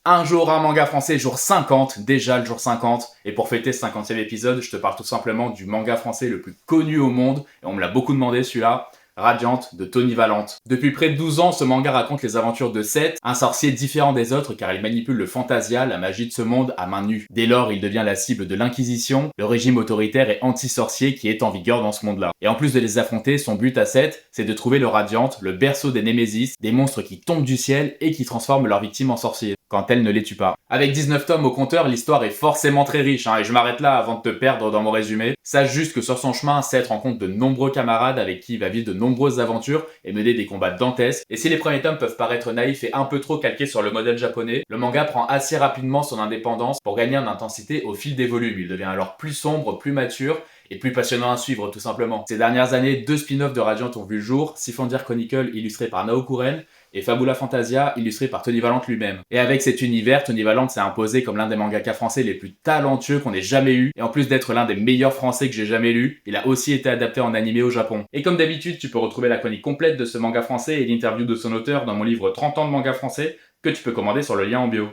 Un jour, un manga français, jour 50, déjà le jour 50. Et pour fêter ce 50e épisode, je te parle tout simplement du manga français le plus connu au monde. Et on me l'a beaucoup demandé celui-là. Radiant de Tony Valente. Depuis près de 12 ans, ce manga raconte les aventures de Seth, un sorcier différent des autres car il manipule le fantasia, la magie de ce monde à main nue. Dès lors, il devient la cible de l'Inquisition, le régime autoritaire et anti-sorcier qui est en vigueur dans ce monde-là. Et en plus de les affronter, son but à Seth, c'est de trouver le Radiant, le berceau des Némésis, des monstres qui tombent du ciel et qui transforment leurs victimes en sorciers, quand elles ne les tuent pas. Avec 19 tomes au compteur, l'histoire est forcément très riche, et je m'arrête là avant de te perdre dans mon résumé. Sache juste que sur son chemin, Seth rencontre de nombreux camarades avec qui il va vivre de nombreuses aventures et mener des combats dantesques. Et si les premiers tomes peuvent paraître naïfs et un peu trop calqués sur le modèle japonais, le manga prend assez rapidement son indépendance pour gagner en intensité au fil des volumes. Il devient alors plus sombre, plus mature, et plus passionnant à suivre tout simplement. Ces dernières années, 2 spin-offs de Radiant ont vu le jour, Siffondir Chronicle illustré par Nao Kuren et Fabula Fantasia illustré par Tony Valente lui-même. Et avec cet univers, Tony Valente s'est imposé comme l'un des mangaka français les plus talentueux qu'on ait jamais eu, et en plus d'être l'un des meilleurs français que j'ai jamais lu, il a aussi été adapté en animé au Japon. Et comme d'habitude, tu peux retrouver la chronique complète de ce manga français et l'interview de son auteur dans mon livre 30 ans de manga français, que tu peux commander sur le lien en bio.